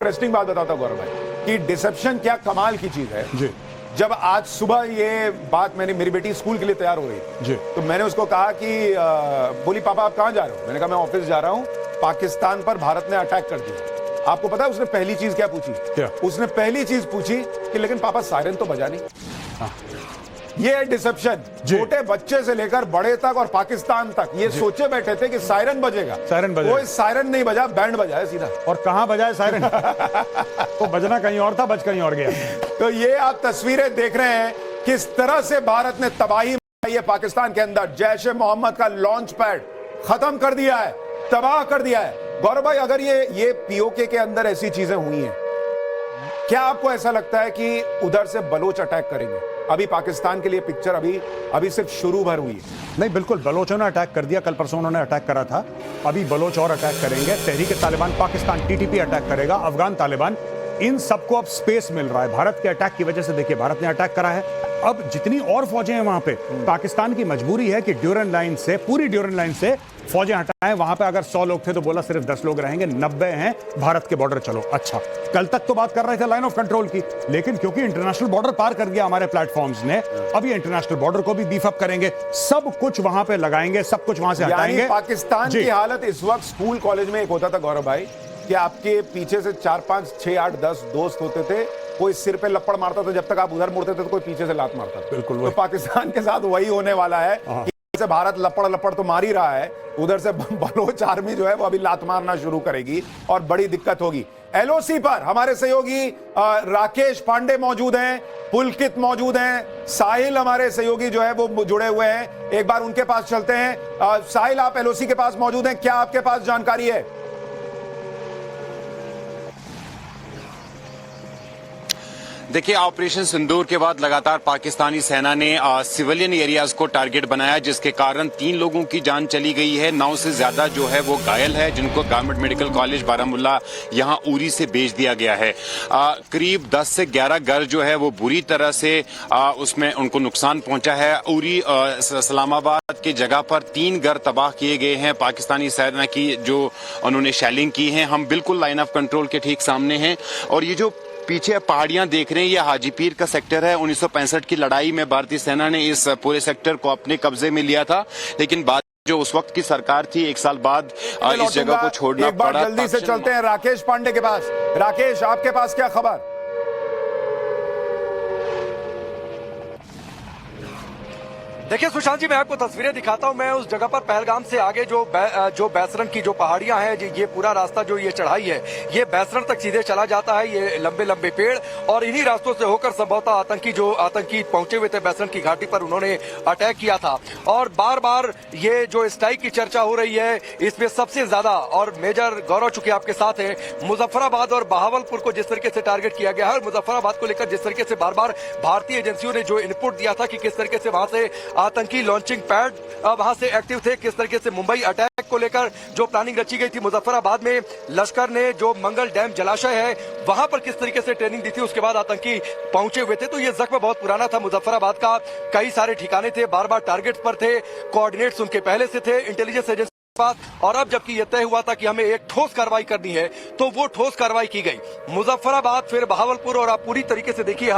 Interesting बात बताता हूं गौरव भाई कि डिसेप्शन क्या कमाल की चीज है जी। जब आज सुबह ये बात मेरी बेटी स्कूल के लिए तैयार हो रही थी जी। तो मैंने उसको कहा कि बोली पापा आप कहां जा रहे हो? मैंने कहा मैं ऑफिस जा रहा हूं, पाकिस्तान पर भारत ने अटैक कर दिया। आपको पता है उसने पहली चीज क्या पूछी? क्या? उसने पहली चीज पूछी कि लेकिन पापा सायरन तो बजा नहीं। हाँ। ये है डिसेप्शन। छोटे बच्चे से लेकर बड़े तक और पाकिस्तान तक ये सोचे बैठे थे कि सायरन बजेगा। सायरन बजेगा। कोई सायरन नहीं बजा, बैंड बजाया सीधा। और कहां बजाए सायरन? तो बजना कहीं और था, बज कहीं और गया। तो ये आप तस्वीरें देख रहे हैं किस तरह से भारत ने तबाही मचाई है पाकिस्तान के अंदर। जैश ए मोहम्मद का लॉन्च पैड खत्म कर दिया है, तबाह कर दिया है। गौरव भाई अगर ये पीओके के अंदर ऐसी चीजें हुई हैं, क्या आपको ऐसा लगता है कि उधर से बलोच अटैक करेंगे? अभी पाकिस्तान के लिए पिक्चर अभी सिर्फ शुरू भर हुई है। नहीं, बिल्कुल बलोचों ने अटैक कर दिया। कल परसों उन्होंने अटैक करा था, अभी बलोच और अटैक करेंगे। तहरीक तालिबान पाकिस्तान टीटीपी अटैक करेगा, अफगान तालिबान, इन सबको अब स्पेस मिल रहा है भारत के अटैक की वजह से। देखिए भारत ने अटैक करा है, अब जितनी और फौजें हैं वहां पे, पाकिस्तान की मजबूरी है कि ड्यूरन लाइन से, पूरी ड्यूरन लाइन से फौजें हटाएं। वहां पे अगर 100 लोग थे तो बोला सिर्फ 10 लोग रहेंगे, 90 हैं भारत के बॉर्डर। चलो अच्छा, कल तक तो बात कर रहे थे लाइन ऑफ कंट्रोल की, लेकिन क्योंकि इंटरनेशनल बॉर्डर पार कर दिया हमारे प्लेटफॉर्म्स ने, अब ये इंटरनेशनल बॉर्डर को भी बीफ अप करेंगे, सब कुछ वहां पे लगाएंगे, सब कुछ वहां से हटाएंगे। पाकिस्तान की हालत इस वक्त, स्कूल कॉलेज में एक होता था गौरव भाई कि आपके पीछे से 4 5 6 8 10 दोस्त होते थे, कोई सिर पे लपड़ मारता था, जब तक आप उधर मुड़ते थे तो कोई पीछे से लात मारता था। बिल्कुल। तो पाकिस्तान के साथ वही होने वाला है कि से भारत लपड़ तो मार ही रहा है, उधर से बलोच आर्मी जो है वो अभी लात मारना शुरू करेगी और बड़ी दिक्कत होगी। एलओसी पर हमारे सहयोगी राकेश पांडे मौजूद हैं, पुलकित मौजूद हैं, साहिल हमारे सहयोगी जो है वो जुड़े हुए हैं। एक बार उनके पास चलते हैं। साहिल, आप एलओसी के पास मौजूद हैं, क्या आपके पास जानकारी है? देखिए, ऑपरेशन सिंदूर के बाद लगातार पाकिस्तानी सेना ने सिविलियन एरियाज को टारगेट बनाया, जिसके कारण 3 लोगों की जान चली गई है, 9 से ज्यादा जो है वो घायल है, जिनको गवर्नमेंट मेडिकल कॉलेज बारामुल्ला यहां उरी से भेज दिया गया है। करीब 10 से 11 घर जो है वो बुरी तरह से उसमें उनको नुकसान पहुंचा है। उरी इस्लामाबाद की जगह पर 3 घर तबाह किए गए हैं पाकिस्तानी सेना की, जो उन्होंने शैलिंग की है। हम बिल्कुल लाइन ऑफ कंट्रोल के ठीक सामने हैं और ये जो पीछे पहाड़ियां देख रहे हैं, ये हाजीपीर का सेक्टर है। 1965 की लड़ाई में भारतीय सेना ने इस पूरे सेक्टर को अपने कब्जे में लिया था, लेकिन बाद जो उस वक्त की सरकार थी, 1 साल बाद इस जगह को छोड़ना पड़ा। जल्दी से चलते हैं राकेश पांडे के पास। राकेश, आपके पास क्या खबर? देखिए सुशांत जी, मैं आपको तस्वीरें दिखाता हूं। मैं उस जगह पर पहलगाम से आगे जो बैसरन की जो पहाड़ियां हैं, ये पूरा रास्ता जो ये चढ़ाई है, ये बैसरन तक सीधे चला जाता है। ये लंबे लंबे पेड़ और इन्हीं रास्तों से होकर संभवतः आतंकी पहुंचे हुए थे बैसरन की घाटी पर, उन्होंने अटैक किया था। और बार बार ये जो स्ट्राइक की चर्चा हो रही है, इसमें सबसे ज्यादा, और मेजर गौरव चुके आपके साथ है, मुजफ्फराबाद और बहावलपुर को जिस तरीके से टारगेट किया गया है, और मुजफ्फराबाद को लेकर जिस तरीके से बार बार भारतीय एजेंसियों ने जो इनपुट दिया था कि किस तरीके से वहां से आतंकी लॉन्चिंग पैड वहां से एक्टिव थे, किस तरीके से मुंबई अटैक को लेकर जो प्लानिंग रची गई थी, मुजफ्फराबाद में लश्कर ने जो मंगल डैम जलाशय है वहां पर किस तरीके से ट्रेनिंग दी थी, उसके बाद आतंकी पहुंचे हुए थे। तो ये जख्म बहुत पुराना था मुजफ्फराबाद का, कई सारे ठिकाने थे, बार बार टारगेट पर थे, कोऑर्डिनेट्स उनके पहले से थे इंटेलिजेंस एजेंसी। और अब जबकि यह तय हुआ था कि हमें एक ठोस कार्रवाई करनी है, तो वो ठोस कार्रवाई की गई। मुजफ्फराबाद, फिर बहावलपुर, और आप पूरी तरीके से देखिए,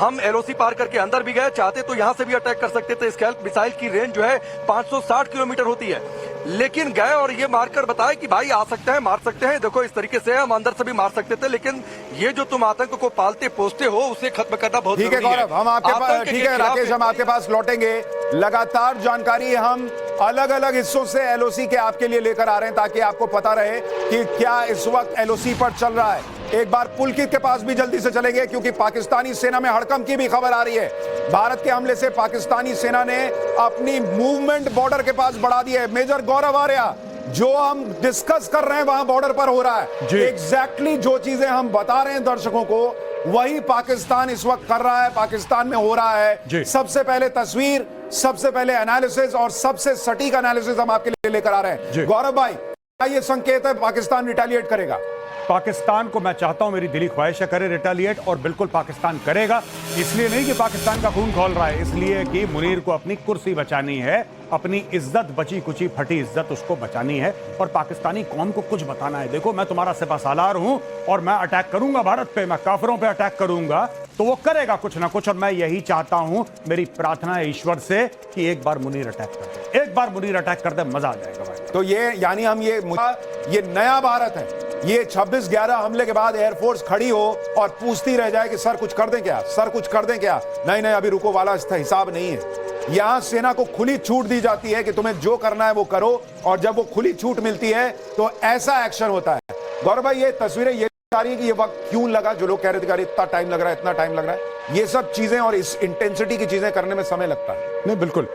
हम एलओसी पार करके अंदर भी गए, चाहते तो यहां से भी अटैक कर सकते थे। स्कैल्प मिसाइल की रेंज जो है 560 किलोमीटर होती है, लेकिन गए और ये मारकर बताया कि भाई आ सकते हैं, मार सकते हैं, देखो इस तरीके से हम अंदर से भी मार सकते थे, लेकिन ये जो तुम आतंक को पालते पोसते हो उसे खत्म करना बहुत ठीक है गौरव, हम आपके पास, ठीक है राकेश, हम आपके पास लौटेंगे। लगातार जानकारी हम अलग अलग हिस्सों से एलओसी के आपके लिए लेकर आ रहे हैं, ताकि आपको पता रहे कि क्या इस वक्त एलओसी पर चल रहा है। एक बार पुलकित के पास भी जल्दी से चलेंगे, क्योंकि पाकिस्तानी सेना में हड़कंप की भी खबर आ रही है। भारत के हमले से पाकिस्तानी सेना ने अपनी मूवमेंट बॉर्डर के पास बढ़ा दी है। मेजर गौरव आर्या, जो हम डिस्कस कर रहे हैं वहां बॉर्डर पर हो रहा है, एग्जैक्टली जो चीजें हम बता रहे हैं दर्शकों को, वही पाकिस्तान इस वक्त कर रहा है, पाकिस्तान में हो रहा है। सबसे पहले तस्वीर, सबसे पहले एनालिसिस और सबसे सटीक एनालिसिस हम आपके लिए लेकर आ रहे हैं। गौरव भाई, क्या ये संकेत है पाकिस्तान रिटेलिएट करेगा? पाकिस्तान को मैं चाहता हूं, मेरी दिली ख्वाहिश है करे रिटेलिएट, और बिल्कुल पाकिस्तान करेगा। इसलिए नहीं कि पाकिस्तान का खून खौल रहा है, इसलिए कि मुनीर को अपनी कुर्सी बचानी है, अपनी इज्जत, बची कुची फटी इज्जत उसको बचानी है, और पाकिस्तानी कौम को कुछ बताना है। देखो मैं तुम्हारा सिपहसालार हूं और मैं अटैक करूंगा भारत पे, मैं काफिरों पे अटैक करूंगा, तो वो करेगा कुछ ना कुछ, और मैं यही चाहता हूं। मेरी प्रार्थना है ईश्वर से कि एक बार मुनीर अटैक कर दे, एक बार मुनीर अटैक कर दे, मजा आ जाएगा भाई। तो ये यानी हम ये नया भारत है, ये 26/11 हमले के बाद एयरफोर्स खड़ी हो और पूछती रह जाए कि सर कुछ कर दें क्या, सर कुछ कर दें क्या। नहीं नहीं, अभी रुको वाला इसका हिसाब नहीं है। यहां सेना को खुली छूट दी जाती है कि तुम्हें जो करना है वो करो, और जब वो खुली छूट मिलती है तो ऐसा एक्शन होता है। गौरव भाई, ये तस्वीरें ये बता रही है कि ये वक्त क्यों लगा, जो लोग कह रहे थे कि इतना टाइम लग रहा है, इतना टाइम लग रहा है, ये सब चीजें और इस इंटेंसिटी की चीजें करने में समय लगता है। नहीं बिल्कुल,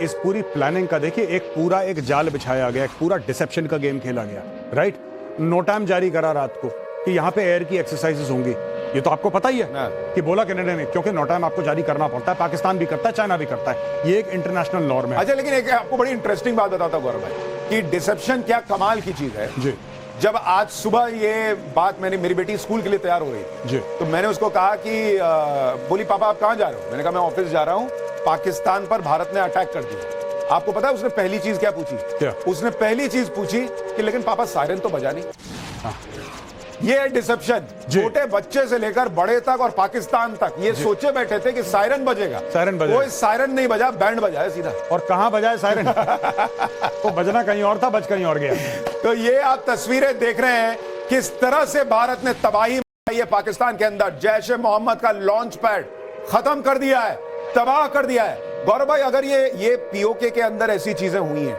इस पूरी प्लानिंग का देखिए एक जाल बिछाया गया, एक पूरा डिसेप्शन का गेम खेला गया, राइट। नोटाम जारी करा रात को कि यहाँ पे एयर की एक्सरसाइजेस होंगी, ये तो आपको पता ही है कि बोला कि नहीं, क्योंकि नोटाम आपको जारी करना पड़ता है, पाकिस्तान भी करता है, चाइना भी करता है, ये एक इंटरनेशनल नॉर्म है। अच्छा, लेकिन एक आपको बड़ी इंटरेस्टिंग बात बताता हूं गौरव भाई कि डिसेप्शन क्या कमाल की चीज है जी। जब आज सुबह ये बात मेरी बेटी स्कूल के लिए तैयार हो रही थी जी, तो मैंने उसको कहा कि बोली पापा आप कहां जा रहे हो, मैंने कहा मैं ऑफिस जा रहा हूं, पाकिस्तान पर भारत ने अटैक कर दिया। आपको पता है उसने पहली चीज क्या पूछी? क्या? उसने पहली चीज पूछी कि लेकिन पापा सायरन तो बजा नहीं। ये डिसेप्शन, छोटे बच्चे से लेकर बड़े तक और पाकिस्तान तक ये सोचे बैठे थे कि सायरन बजेगा, सायरन बजेगा। कोई सायरन नहीं बजा, बैंड बजाया सीधा। और कहां बजाए सायरन? तो बजना कहीं और था, बज कहीं और गया। तो ये आप तस्वीरें देख रहे हैं किस तरह से भारत ने तबाही मचाई है पाकिस्तान के अंदर। जैश ए मोहम्मद का लॉन्च पैड खत्म कर दिया है, तबाह कर दिया है। गौरव भाई, अगर ये पीओके के अंदर ऐसी चीजें हुई हैं,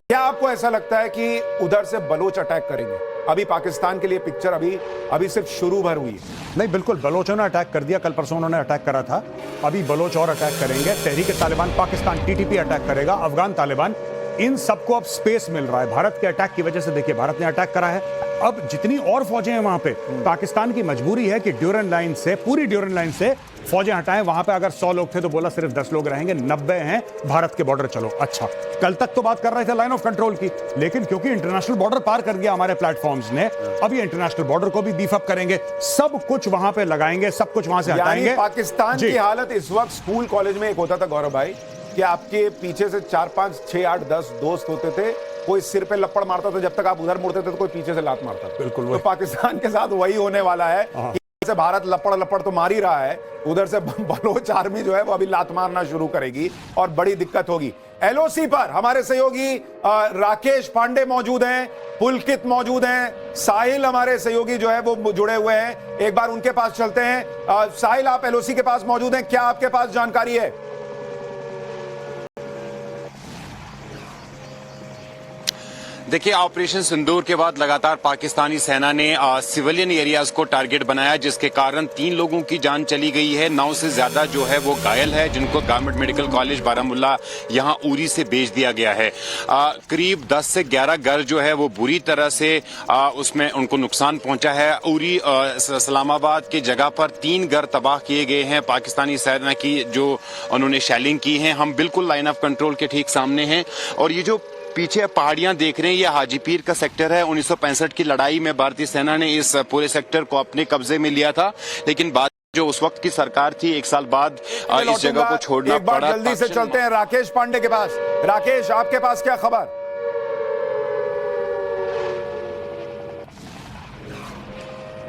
क्या आपको ऐसा लगता है कि उधर से बलोच अटैक करेंगे? अभी पाकिस्तान के लिए पिक्चर अभी सिर्फ शुरू भर हुई है। नहीं बिल्कुल, बलोचों ने अटैक कर दिया, कल परसों उन्होंने अटैक करा था, अभी बलोच और अटैक करेंगे, तहरीक तालिबान पाकिस्तान टीटीपी अटैक करेगा, अफगान तालिबान, इन सबको अब स्पेस मिल रहा है भारत के अटैक की वजह से। देखिए भारत ने अटैक करा है, अब जितनी और फौजें हैं वहां पे, पाकिस्तान की मजबूरी है कि ड्यूरन लाइन से, पूरी ड्यूरन लाइन से फौजें हटाएं। वहां पे अगर 100 लोग थे तो बोला सिर्फ 10 लोग रहेंगे, 90 हैं भारत के बॉर्डर। चलो अच्छा, कल तक तो बात कर रहे थे लाइन ऑफ कंट्रोल की, लेकिन क्योंकि इंटरनेशनल बॉर्डर पार कर गया हमारे प्लेटफॉर्म्स ने, अब ये इंटरनेशनल बॉर्डर को भी बीफ अप करेंगे, सब कुछ वहां पे लगाएंगे, सब कुछ वहां से हटाएंगे। पाकिस्तान की हालत इस वक्त, स्कूल कॉलेज में एक होता था गौरव भाई कि आपके पीछे से 4 5 6 8 10 दोस्त होते थे, कोई सिर पे लपड़ मारता था, जब तक आप उधर मुड़ते थे तो कोई पीछे से लात मारता था। बिल्कुल, तो पाकिस्तान के साथ वही होने वाला है कि से भारत लपड़ तो मार ही रहा है, उधर से बलोच आर्मी जो है वो अभी लात मारना शुरू करेगी और बड़ी दिक्कत होगी। एलओसी पर हमारे सहयोगी राकेश पांडे मौजूद हैं, पुलकित मौजूद हैं, साहिल हमारे सहयोगी जो है वो जुड़े हुए हैं, एक बार उनके पास चलते हैं। साहिल, आप एलओसी के पास मौजूद हैं, क्या आपके पास जानकारी है? देखिए, ऑपरेशन सिंदूर के बाद लगातार पाकिस्तानी सेना ने सिविलियन एरियाज को टारगेट बनाया, जिसके कारण 3 लोगों की जान चली गई है, 9 से ज्यादा जो है वो घायल है, जिनको गवर्नमेंट मेडिकल कॉलेज बारामुल्ला यहां उरी से भेज दिया गया है। करीब 10 से 11 घर जो है वो बुरी तरह से उसमें उनको नुकसान पहुंचा है। उरी इस्लामाबाद की जगह पर 3 घर तबाह किए गए हैं पाकिस्तानी सेना की, जो उन्होंने शैलिंग की है। हम बिल्कुल लाइन ऑफ कंट्रोल के ठीक सामने हैं, और ये जो पीछे पहाड़ियां देख रहे हैं, ये हाजीपीर का सेक्टर है। 1965 की लड़ाई में भारतीय सेना ने इस पूरे सेक्टर को अपने कब्जे में लिया था, लेकिन बाद जो उस वक्त की सरकार थी, 1 साल बाद इस जगह को छोड़ना एक बार पड़ा। जल्दी से चलते हैं राकेश पांडे के पास। राकेश, आपके पास क्या खबर?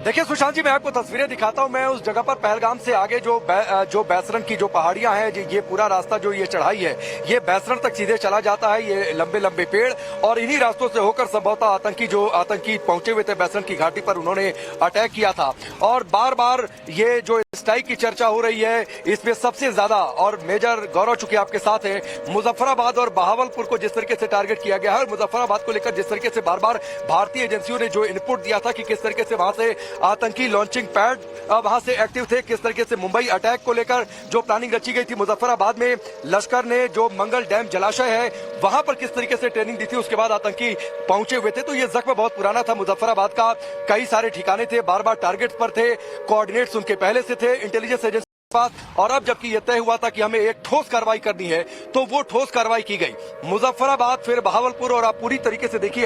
देखिए सुशांत जी, मैं आपको तस्वीरें दिखाता हूं। मैं उस जगह पर पहलगाम से आगे जो बैसरन की जो पहाड़ियां हैं, ये पूरा रास्ता जो ये चढ़ाई है, ये बैसरन तक सीधे चला जाता है। ये लंबे लंबे पेड़, और इन्हीं रास्तों से होकर संभवतः आतंकी पहुंचे हुए थे बैसरन की घाटी पर, उन्होंने अटैक किया था। और बार बार ये जो स्ट्राइक की चर्चा हो रही है, इसमें सबसे ज्यादा, और मेजर गौरव चुके आपके साथ है, मुजफ्फराबाद और बहावलपुर को जिस तरीके से टारगेट किया गया है, और मुजफ्फराबाद को लेकर जिस तरीके से बार बार भारतीय एजेंसियों ने जो इनपुट दिया था कि किस तरीके से वहां से आतंकी लॉन्चिंग पैड वहां से एक्टिव थे, किस तरीके से मुंबई अटैक को लेकर जो प्लानिंग रची गई थी, मुजफ्फराबाद में लश्कर ने जो मंगल डैम जलाशय है वहां पर किस तरीके से ट्रेनिंग दी थी, उसके बाद आतंकी पहुंचे हुए थे। तो ये जख्म बहुत पुराना था मुजफ्फराबाद का, कई सारे ठिकाने थे, बार बार टारगेट्स पर थे, कोऑर्डिनेट्स उनके पहले से थे, इंटेलिजेंस एजेंसी पास। और अब जबकि यह तय हुआ था कि हमें एक ठोस कार्रवाई करनी है, तो वो ठोस कार्रवाई की गई। मुजफ्फराबाद, फिर बहावलपुर, और आप पूरी तरीके से देखिए,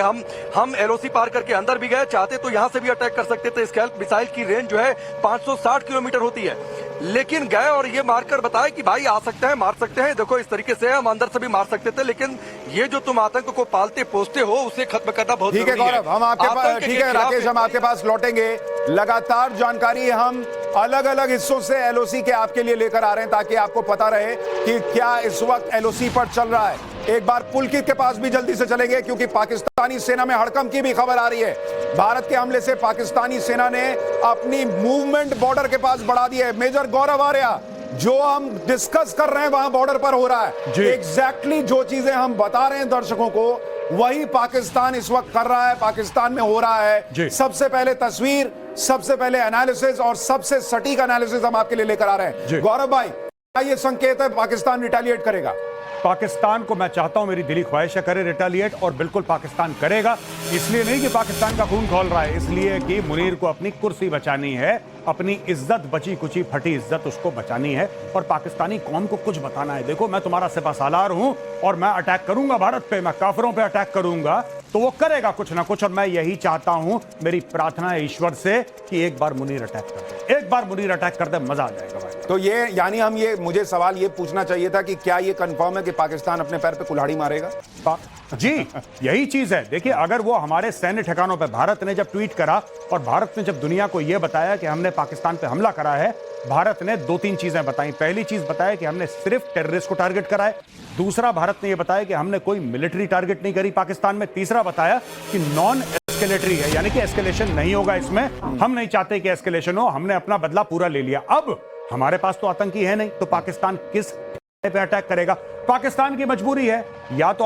हम एलओसी पार करके अंदर भी गए, चाहते तो यहां से भी अटैक कर सकते थे। स्कैल्प मिसाइल की रेंज जो है 560 किलोमीटर होती है, लेकिन गए और ये मारकर बताए कि भाई आ सकते हैं, मार सकते हैं, देखो इस तरीके से हम अंदर से भी मार सकते थे, लेकिन ये जो तुम आतंक को पालते पोसते हो उसे खत्म करना बहुत ठीक है जरूरी गौरव, हम आपके पास, आतंक ठीक के है खिलाफ राकेश, हम आपके पास लौटेंगे। लगातार जानकारी हम अलग अलग हिस्सों से एलओसी के आपके लिए लेकर आ रहे हैं ताकि आपको पता रहे कि क्या इस वक्त एलओसी पर चल रहा है। एक बार पुलकित के पास भी जल्दी से चलेंगे क्योंकि पाकिस्तानी सेना में हड़कंप की भी खबर आ रही है। भारत के हमले से पाकिस्तानी सेना ने अपनी मूवमेंट बॉर्डर के पास बढ़ा दी है। मेजर गौरव आर्या, जो हम डिस्कस कर रहे हैं वहां बॉर्डर पर हो रहा है, एग्जैक्टली जो चीजें हम बता रहे हैं दर्शकों को, वही पाकिस्तान इस वक्त कर रहा है, पाकिस्तान में हो रहा है। सबसे पहले तस्वीर, सबसे पहले एनालिसिस और सबसे सटीक एनालिसिस हम आपके लिए लेकर आ रहे हैं। गौरव भाई, क्या ये संकेत है पाकिस्तान रिटेलिएट करेगा? पाकिस्तान को मैं चाहता हूं, मेरी दिली ख्वाहिश है करे रिटेलिएट, और बिल्कुल पाकिस्तान करेगा। इसलिए नहीं कि पाकिस्तान का खून खौल रहा है, इसलिए कि मुनीर को अपनी कुर्सी बचानी है, अपनी इज्जत, बची कुची फटी इज्जत उसको बचानी है, और पाकिस्तानी कौम को कुछ बताना है। देखो, मैं तुम्हारा सिपहसालार हूं और मैं अटैक करूंगा भारत पे, मैं काफिरों पे अटैक करूंगा, तो वो करेगा कुछ ना कुछ, और मैं यही चाहता हूं। मेरी प्रार्थना है ईश्वर से कि एक बार मुनीर अटैक कर दे, एक बार मुनीर अटैक कर दे, मजा आ जाएगा भाई। तो ये यानी हम ये, मुझे सवाल ये पूछना चाहिए था कि क्या ये कंफर्म है कि पाकिस्तान अपने पैर पे कुल्हाड़ी मारेगा? जी, यही चीज है। देखिए, अगर वो हमारे सैन्य ठिकानों पे, भारत ने जब ट्वीट करा और भारत ने जब दुनिया को यह बताया कि हमने पाकिस्तान पे हमला करा है, भारत ने दो तीन चीजें बताई। पहली चीज बताया कि हमने सिर्फ टेररिस्ट को टारगेट करा है। दूसरा, भारत ने यह बताया कि हमने कोई मिलिट्री टारगेट नहीं करी पाकिस्तान में। तीसरा बताया कि नॉन एस्केलेटरी है, यानी कि एस्केलेशन नहीं होगा इसमें, हम नहीं चाहते कि एस्केलेशन हो, हमने अपना बदला पूरा ले लिया। अब हमारे पास तो आतंकी है नहीं, तो पाकिस्तान किस पे अटैक करेगा? पाकिस्तान की मजबूरी है, या तो